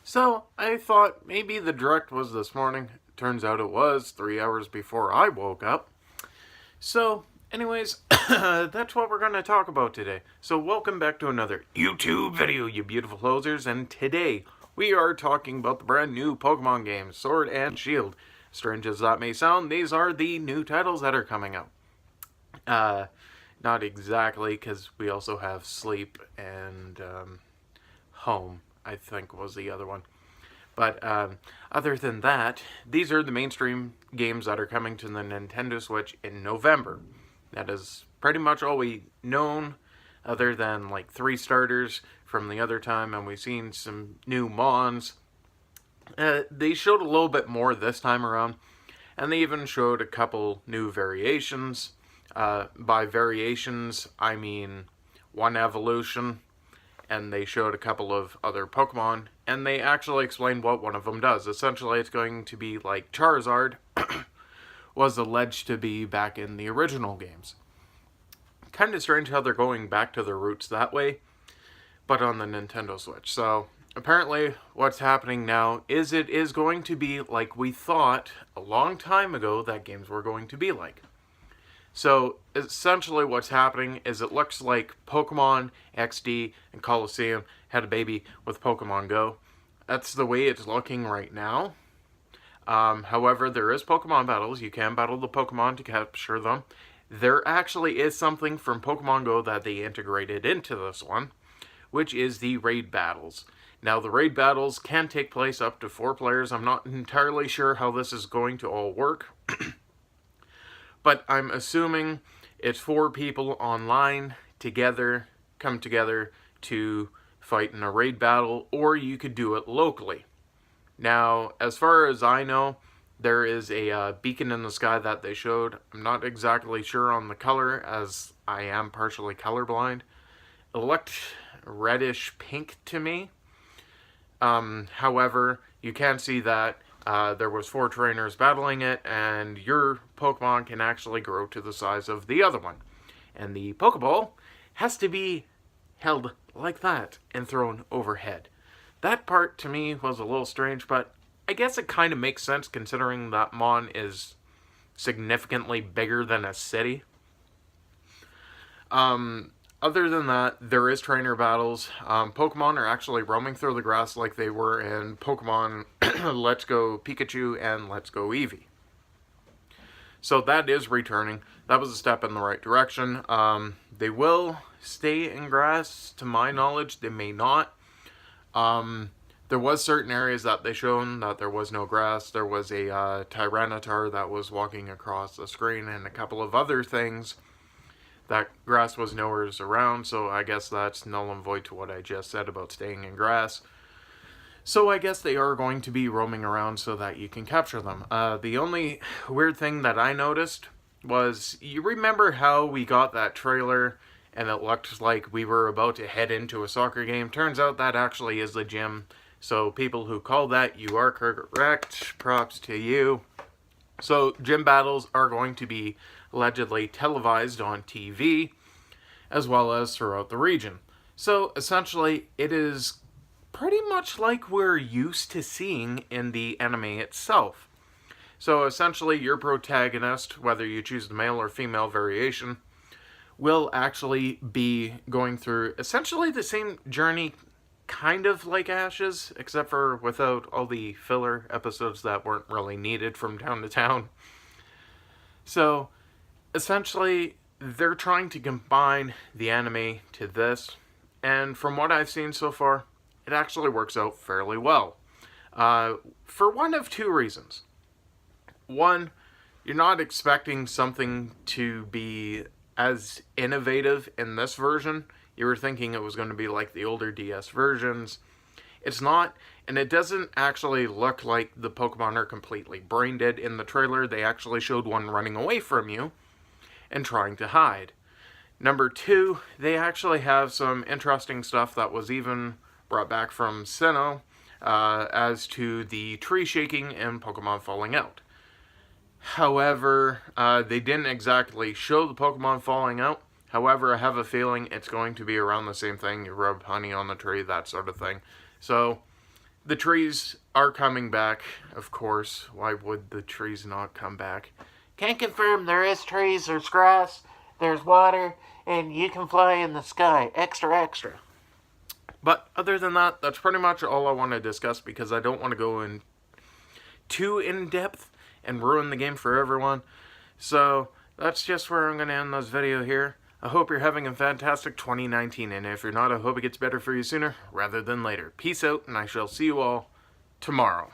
So I thought maybe the direct was this morning. Turns out it was 3 hours before I woke up. So, anyways, that's what we're going to talk about today. So, welcome back to another YouTube video, you beautiful hosers. And today we are talking about the brand new Pokemon game, Sword and Shield. Strange as that may sound, these are the new titles that are coming out. Not exactly, because we also have Sleep and Home, I think was the other one. But other than that, these are the mainstream games that are coming to the Nintendo Switch in November. That is pretty much all we known, other than like 3 starters from the other time, and we've seen some new Mons. They showed a little bit more this time around, and they even showed a couple new variations. By variations, I mean one evolution, and they showed a couple of other Pokemon, and they actually explained what one of them does. Essentially, it's going to be like Charizard was alleged to be back in the original games. Kind of strange how they're going back to their roots that way, but on the Nintendo Switch. So, apparently, what's happening now is it is going to be like we thought a long time ago that games were going to be like. So, essentially what's happening is it looks like Pokemon XD and Colosseum had a baby with Pokemon Go. That's the way it's looking right now. However, there is Pokemon battles. You can battle the Pokemon to capture them. There actually is something from Pokemon Go that they integrated into this one, which is the raid battles. Now, the raid battles can take place up to 4 players. I'm not entirely sure how this is going to all work. But I'm assuming it's 4 people online together, come together to fight in a raid battle, or you could do it locally. Now, as far as I know, there is a beacon in the sky that they showed. I'm not exactly sure on the color, as I am partially colorblind. It looked reddish pink to me. However, you can see that there was 4 trainers battling it, and your Pokemon can actually grow to the size of the other one. And the Pokeball has to be held like that and thrown overhead. That part to me was a little strange, but I guess it kind of makes sense considering that Mon is significantly bigger than a city. Other than that, there is trainer battles. Pokemon are actually roaming through the grass like they were in Pokemon Let's Go Pikachu and Let's Go Eevee. So that is returning. That was a step in the right direction. They will stay in grass, to my knowledge. They may not. There was certain areas that they shown that there was no grass. There was a Tyranitar that was walking across the screen and a couple of other things. That grass was nowhere around, so I guess that's null and void to what I just said about staying in grass. So I guess they are going to be roaming around so that you can capture them. The only weird thing that I noticed was, you remember how we got that trailer and it looked like we were about to head into a soccer game? Turns out that actually is the gym. So people who call that, you are correct. Props to you. So gym battles are going to be allegedly televised on TV, as well as throughout the region. So essentially, it is pretty much like we're used to seeing in the anime itself. So essentially, your protagonist, whether you choose the male or female variation, will actually be going through essentially the same journey, kind of like Ash's, except for without all the filler episodes that weren't really needed from town to town. So essentially, they're trying to combine the anime to this, and from what I've seen so far, it actually works out fairly well. For one of 2 reasons. One, you're not expecting something to be as innovative in this version. You were thinking it was going to be like the older DS versions. It's not, and it doesn't actually look like the Pokemon are completely brain dead. In the trailer, they actually showed one running away from you and trying to hide. Number 2, they actually have some interesting stuff that was even brought back from Sinnoh as to the tree shaking and Pokemon falling out. However, they didn't exactly show the Pokemon falling out. However, I have a feeling it's going to be around the same thing. You rub honey on the tree, that sort of thing. So, The trees are coming back, of course. Why would the trees not come back? Can confirm there is trees, there's grass, there's water, and you can fly in the sky. Extra, extra. But other than that, that's pretty much all I want to discuss because I don't want to go in too in depth and ruin the game for everyone. So that's just where I'm going to end this video here. I hope you're having a fantastic 2019, and if you're not, I hope it gets better for you sooner rather than later. Peace out, and I shall see you all tomorrow.